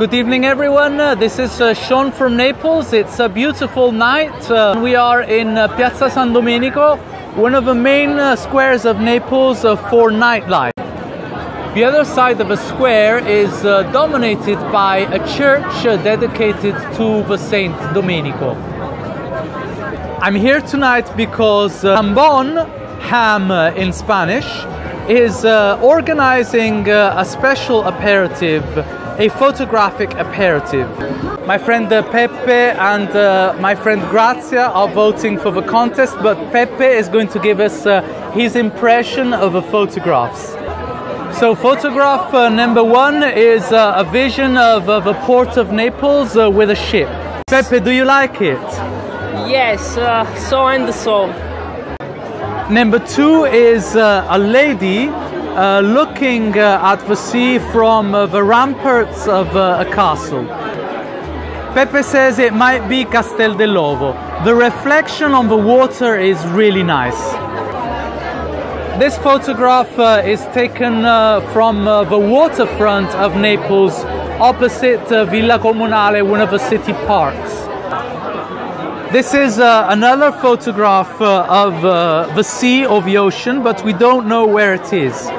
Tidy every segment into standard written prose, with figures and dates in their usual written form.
Good evening everyone, this is Sean from Naples. It's a beautiful night. We are in Piazza San Domenico, one of the main squares of Naples for nightlife. The other side of the square is dominated by a church dedicated to the Saint Domenico. I'm here tonight because Jambon, ham in Spanish, is organizing a special aperitif, a photographic aperitif. My friend Pepe and my friend Grazia are voting for the contest, but Pepe is going to give us his impression of the photographs. So photograph number one is a vision of the port of Naples with a ship. Pepe, do you like it? Yes, so and so. Number two is a lady looking at the sea from the ramparts of a castle. Pepe says it might be Castel dell'Ovo. The reflection on the water is really nice. This photograph is taken from the waterfront of Naples, opposite Villa Comunale, one of the city parks. This is another photograph of the sea or the ocean, but we don't know where it is.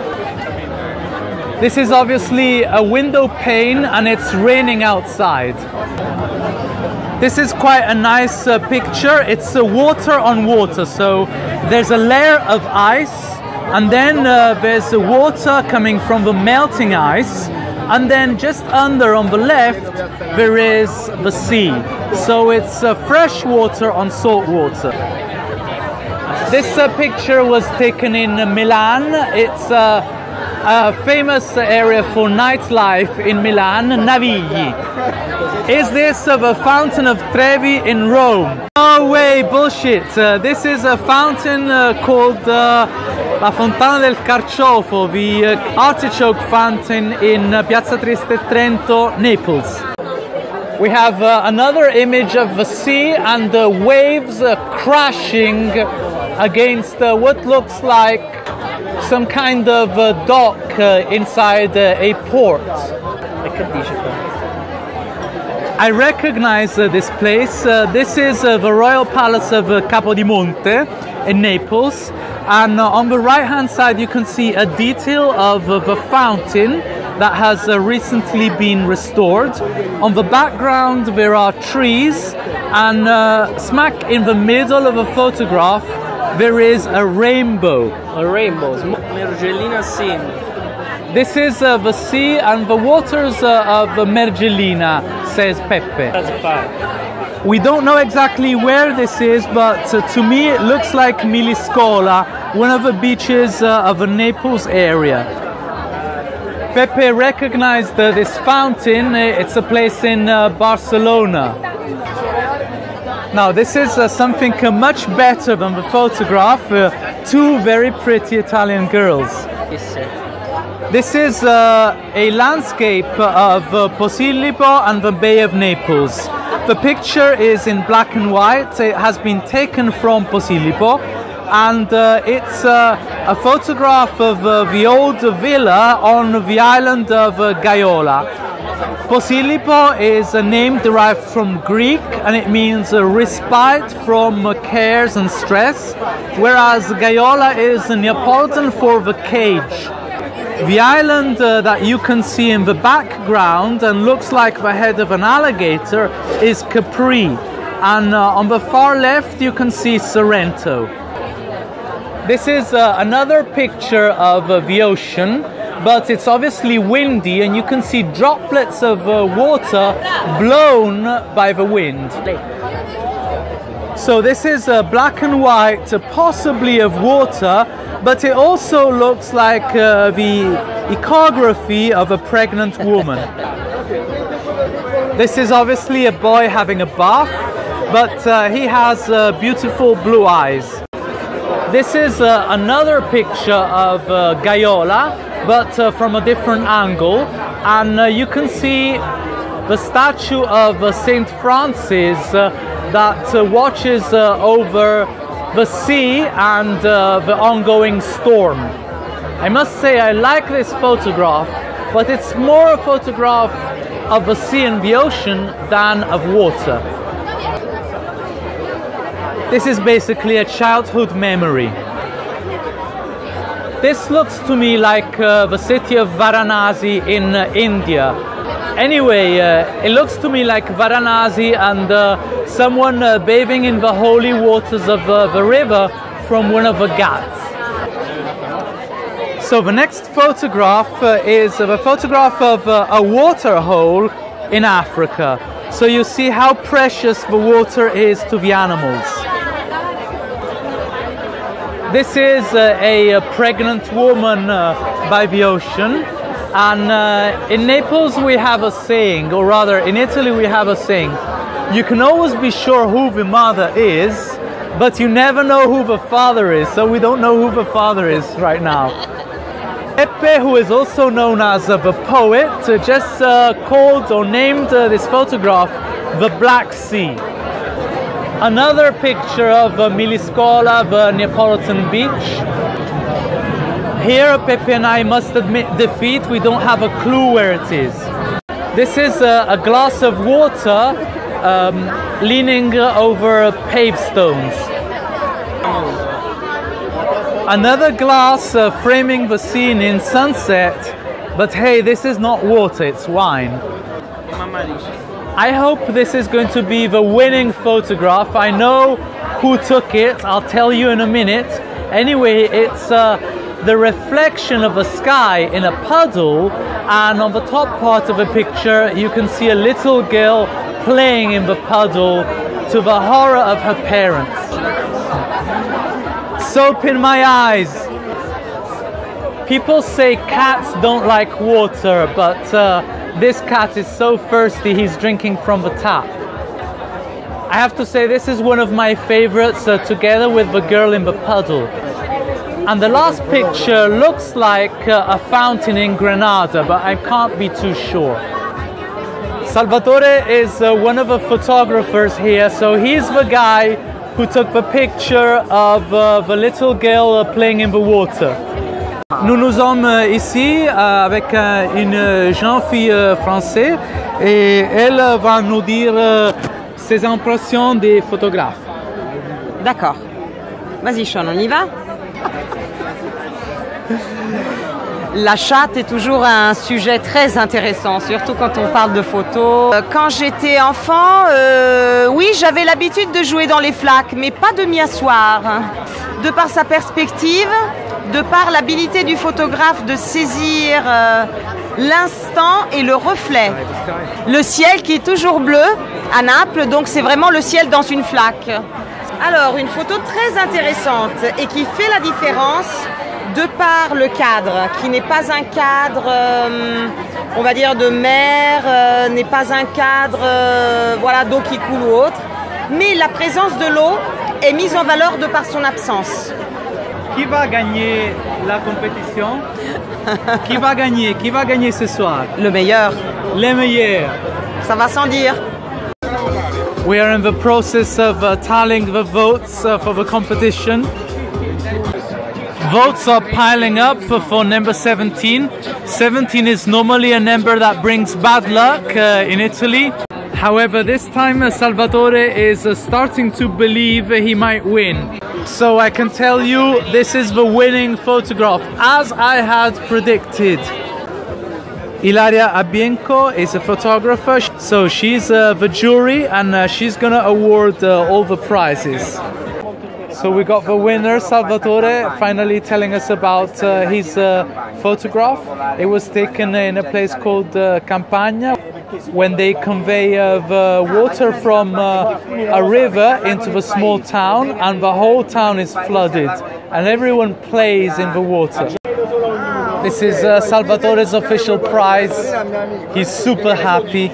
This is obviously a window pane and it's raining outside. This is quite a nice picture. It's water on water, so there's a layer of ice and then there's water coming from the melting ice, and then just under on the left there is the sea. So it's fresh water on salt water. This picture was taken in Milan. It's a famous area for nightlife in Milan, Navigli. Is this the Fountain of Trevi in Rome? No way, bullshit. This is a fountain called La Fontana del Carciofo, the artichoke fountain in Piazza Triste Trento, Naples. We have another image of the sea and the waves crashing against what looks like some kind of dock inside a port. I recognize this place. This is the Royal Palace of Capodimonte in Naples, and on the right hand side you can see a detail of the fountain that has recently been restored. On the background there are trees, and smack in the middle of the photograph there is a rainbow. A rainbow, Mergellina scene. This is the sea and the waters of Mergellina, says Pepe. That's fine. We don't know exactly where this is, but to me it looks like Miliscola, one of the beaches of the Naples area. Pepe recognized this fountain. It's a place in Barcelona. Now this is something much better than the photograph. Two very pretty Italian girls. This is a landscape of Posillipo and the Bay of Naples. The picture is in black and white. It has been taken from Posillipo, and it's a photograph of the old villa on the island of Gaiola. Posillipo is a name derived from Greek, and it means respite from cares and stress, whereas Gaiola is Neapolitan for the cage. The island that you can see in the background and looks like the head of an alligator is Capri, and on the far left you can see Sorrento. This is another picture of the ocean, but it's obviously windy and you can see droplets of water blown by the wind. So this is black and white, possibly of water, but it also looks like the echography of a pregnant woman. This is obviously a boy having a bath, but he has beautiful blue eyes. This is another picture of Gaiola, but from a different angle, and you can see the statue of Saint Francis that watches over the sea and the ongoing storm. I must say I like this photograph, but it's more a photograph of the sea and the ocean than of water. This is basically a childhood memory. This looks to me like the city of Varanasi in India. Anyway, it looks to me like Varanasi and someone bathing in the holy waters of the river from one of the ghats. So the next photograph is the photograph of a water hole in Africa. So you see how precious the water is to the animals. This is a pregnant woman by the ocean. And in Naples we have a saying, or rather in Italy we have a saying, you can always be sure who the mother is, but you never know who the father is, so we don't know who the father is right now. Pepe, who is also known as the poet, just called or named this photograph the Black Sea. Another picture of Miliscola, the Neapolitan beach. Here, Pepe and I must admit defeat, we don't have a clue where it is. This is a glass of water leaning over pavestones. Another glass framing the scene in sunset, but hey, this is not water, it's wine. I hope this is going to be the winning photograph. I know who took it, I'll tell you in a minute. Anyway, it's the reflection of the sky in a puddle, and on the top part of the picture you can see a little girl playing in the puddle to the horror of her parents. Soap in my eyes. People say cats don't like water, but this cat is so thirsty he's drinking from the tap. I have to say this is one of my favorites, together with the girl in the puddle. And the last picture looks like a fountain in Granada, but I can't be too sure. Salvatore is one of the photographers here, so he's the guy who took the picture of the little girl playing in the water. Nous sommes ici avec une jeune fille française et elle va nous dire ses impressions des photographes. D'accord. Vas-y Sean, on y va? La chatte est toujours un sujet très intéressant, surtout quand on parle de photos. Quand j'étais enfant, oui, j'avais l'habitude de jouer dans les flaques, mais pas de m'y asseoir. De par sa perspective, de par l'habilité du photographe de saisir l'instant et le reflet. Le ciel qui est toujours bleu à Naples, donc c'est vraiment le ciel dans une flaque. Alors, une photo très intéressante et qui fait la différence de par le cadre, qui n'est pas un cadre, on va dire, de mer, n'est pas un cadre voilà, d'eau qui coule ou autre, mais la présence de l'eau est mise en valeur de par son absence. Qui va gagner la compétition? Qui va gagner? Qui va gagner ce soir? Le meilleur. Les meilleurs. Ça va sans dire. We are in the process of tallying the votes for the competition. Votes are piling up for number 17. 17 is normally a number that brings bad luck in Italy. However, this time Salvatore is starting to believe he might win. So I can tell you this is the winning photograph, as I had predicted. Ilaria Abienko is a photographer, so she's the jury and she's gonna award all the prizes. So we got the winner, Salvatore, finally telling us about his photograph. It was taken in a place called Campagna, when they convey the water from a river into the small town, and the whole town is flooded and everyone plays in the water. This is Salvatore's official prize. He's super happy.